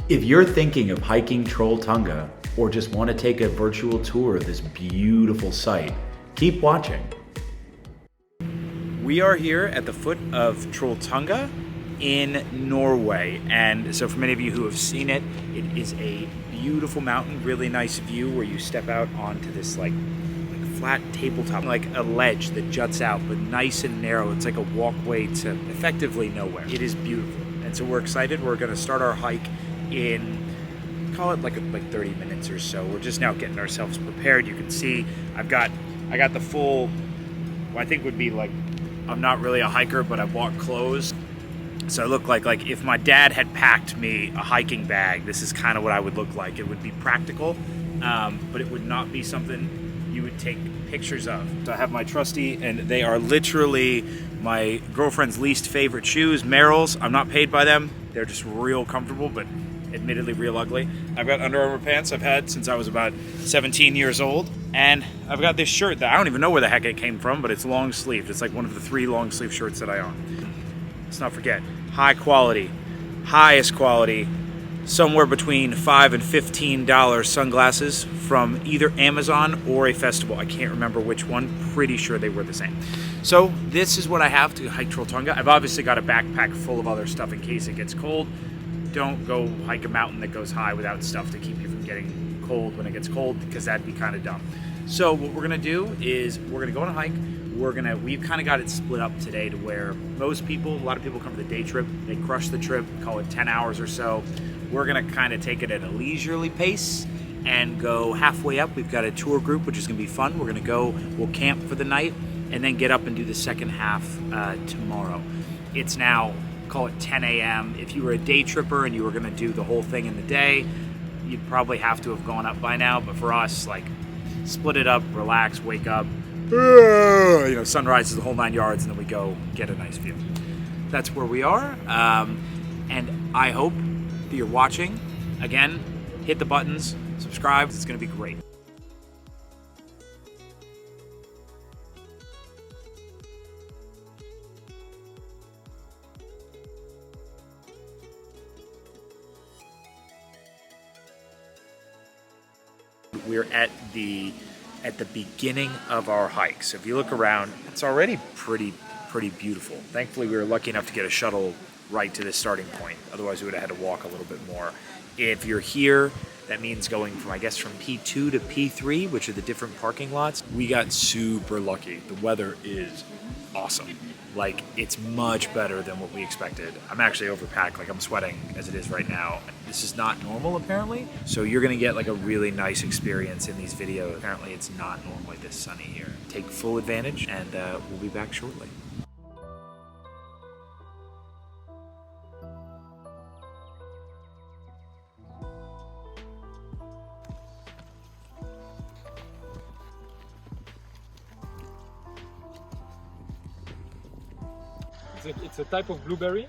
If you're thinking of hiking Trolltunga or just want to take a virtual tour of this beautiful site, keep watching. We are here at the foot of Trolltunga in Norway, and so for many of you who have seen it, it is a beautiful mountain, really nice view where you step out onto this like flat tabletop, like a ledge that juts out, but nice and narrow. It's like a walkway to effectively nowhere. It is beautiful, and so we're excited. We're going to start our hike in, call it like 30 minutes or so. We're just now getting ourselves prepared. You can see I got the full, what I think would be like, I'm not really a hiker, but I bought clothes. So I look like if my dad had packed me a hiking bag, this is kind of what I would look like. It would be practical, but it would not be something you would take pictures of. So I have my trusty, and they are literally my girlfriend's least favorite shoes, Merrell's. I'm not paid by them. They're just real comfortable, but admittedly real ugly. I've got Under Armour pants I've had since I was about 17 years old. And I've got this shirt that I don't even know where the heck it came from, but it's long sleeved. It's like one of the 3 long sleeve shirts that I own. Let's not forget, high quality, highest quality, somewhere between $5 and $15 sunglasses from either Amazon or a festival. I can't remember which one. Pretty sure they were the same. So this is what I have to hike Trolltunga. I've obviously got a backpack full of other stuff in case it gets cold. Don't go hike a mountain that goes high without stuff to keep you from getting cold when it gets cold, because that'd be kind of dumb. So what we're gonna do is we're gonna go on a hike. We've kind of got it split up today to where a lot of people come for the day trip. They crush the trip, call it 10 hours or so. We're gonna kind of take it at a leisurely pace and go halfway up. We've got a tour group, which is gonna be fun. We'll camp for the night and then get up and do the second half tomorrow. It's now, call it 10 a.m. If you were a day tripper and you were gonna do the whole thing in the day, you'd probably have to have gone up by now. But for us, like, split it up, relax, wake up, sunrise is the whole 9 yards, and then we go get a nice view. That's where we are, and I hope that you're watching. Again, hit the buttons, subscribe. It's going to be great. We're at the beginning of our hike. So if you look around, it's already pretty beautiful. Thankfully, we were lucky enough to get a shuttle right to this starting point. Otherwise, we would have had to walk a little bit more. If you're here, that means going from P2 to P3, which are the different parking lots. We got super lucky. The weather is awesome. Like, it's much better than what we expected. I'm actually overpacked, like I'm sweating as it is right now. This is not normal, apparently. So you're gonna get like a really nice experience in these videos. Apparently it's not normally this sunny here. Take full advantage, and we'll be back shortly. It's a type of blueberry.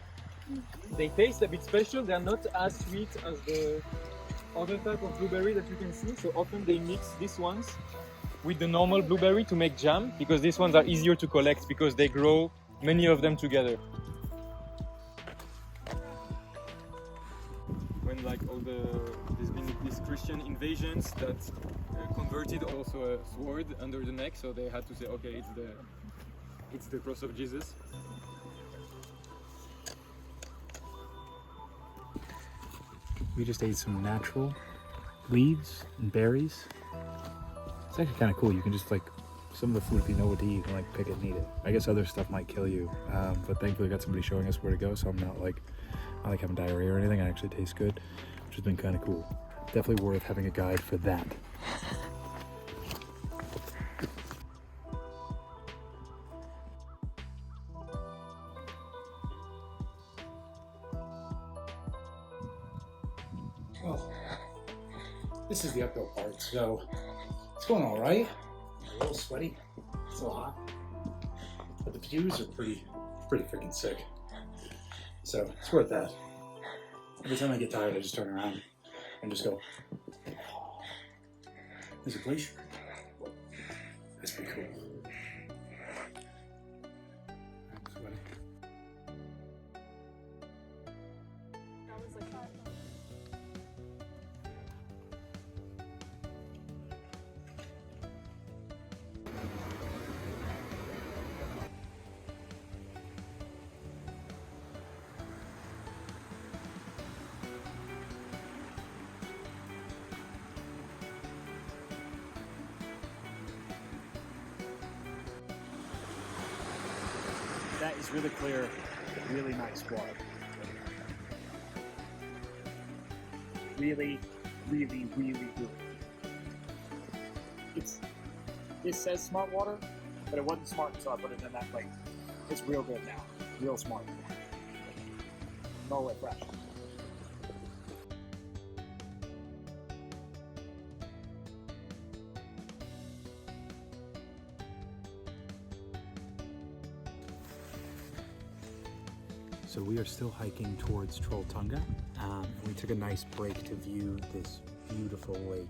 They taste a bit special. They are not as sweet as the other type of blueberry that you can see. So often they mix these ones with the normal blueberry to make jam, because these ones are easier to collect because they grow many of them together. When like there's been these Christian invasions that converted also a sword under the neck, so they had to say, okay, it's the cross of Jesus. We just ate some natural leaves and berries. It's actually kind of cool. You can just some of the food, if you know what to eat, you can pick it and eat it. I guess other stuff might kill you, but thankfully we got somebody showing us where to go, so I'm not having diarrhea or anything. It actually tastes good, which has been kind of cool. Definitely worth having a guide for that. Well, this is the uphill part, so it's going all right. A little sweaty, it's a little hot, but the views are pretty freaking sick. So it's worth that. Every time I get tired, I just turn around and just go. There's a glacier. That's pretty cool. I'm sweaty. that is really clear, really nice water. Really, really, really good. This says smart water, but it wasn't smart, so I put it in that plate. It's real good now. Real smart. Norway fresh. So we are still hiking towards Trolltunga, and we took a nice break to view this beautiful lake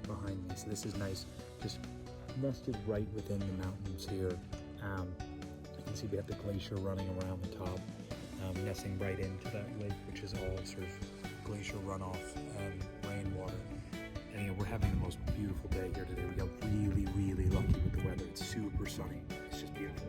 behind me. So this is nice, just nested right within the mountains here. You can see we have the glacier running around the top, nesting right into that lake, which is all sort of glacier runoff and rainwater. And we're having the most beautiful day here today. We got really, really lucky with the weather. It's super sunny. It's just beautiful.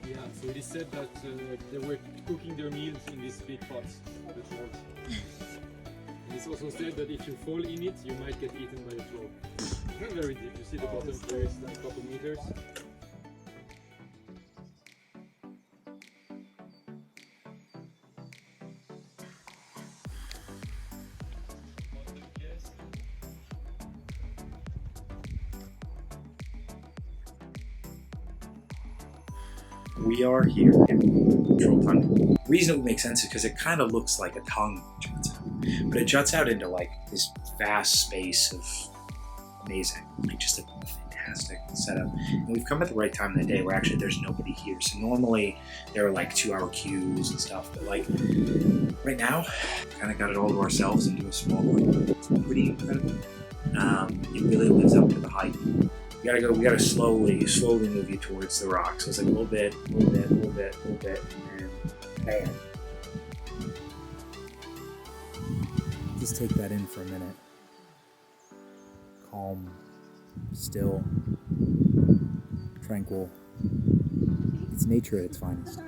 Yeah, so it is said that they were cooking their meals in these big pots, the trolls. And it's also said that if you fall in it, you might get eaten by a troll. Not very deep, you see the bottom here is like a couple meters. We are here in Trolltunga. The reason it would make sense is because it kind of looks like a tongue juts out, but it juts out into like this vast space of amazing, like just a fantastic setup. And we've come at the right time of the day where actually there's nobody here. So normally there are like 2-hour queues and stuff, but like right now, kind of got it all to ourselves into a small group. It's pretty incredible. It really lives up to the hype. We gotta slowly move you towards the rocks. So it's like a little bit, and then bam. Just take that in for a minute. Calm, still, tranquil. It's nature at its finest.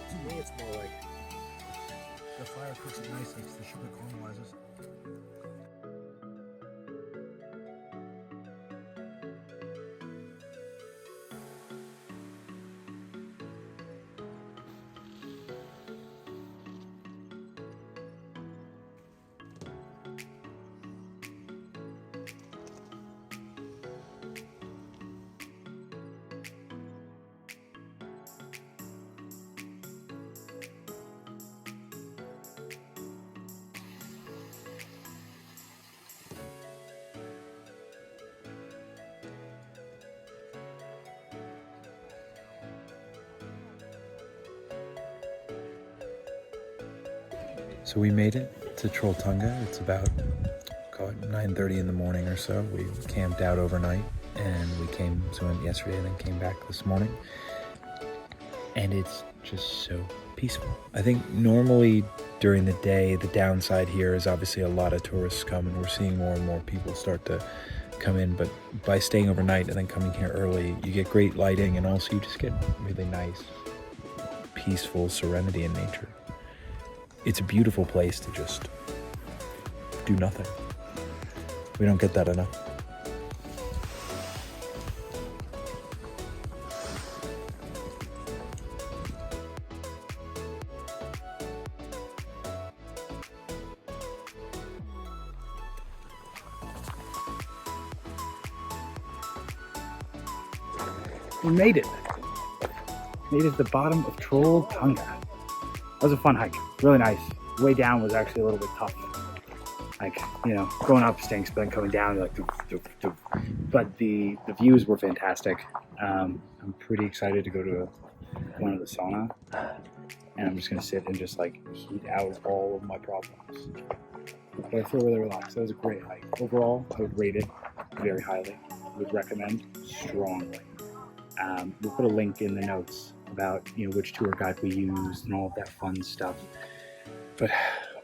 To me, it's more like the fire cooks it nicely because the sugar caramelizes. So we made it to Trolltunga. It's about, call it 9:30 in the morning or so. We camped out overnight and we went yesterday and then came back this morning. And it's just so peaceful. I think normally during the day, the downside here is obviously a lot of tourists come and we're seeing more and more people start to come in, but by staying overnight and then coming here early, you get great lighting and also you just get really nice, peaceful serenity in nature. It's a beautiful place to just do nothing. We don't get that enough. We made it. Made it to the bottom of Trolltunga. That was a fun hike. Really nice. The way down was actually a little bit tough. Like, you know, going up stinks, but then coming down, you're like, doof, doof, doof. But the views were fantastic. I'm pretty excited to go to one of the sauna. And I'm just going to sit and just like heat out all of my problems. But I feel really relaxed. That was a great hike. Overall, I would rate it very highly. I would recommend strongly. We'll put a link in the notes about, you know, which tour guide we used and all of that fun stuff. But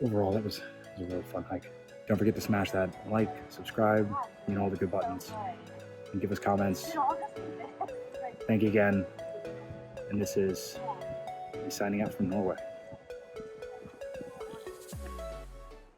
overall, that was a really fun hike. Don't forget to smash that like, subscribe, you know, all the good buttons, and give us comments. Thank you again. And this is me signing out from Norway.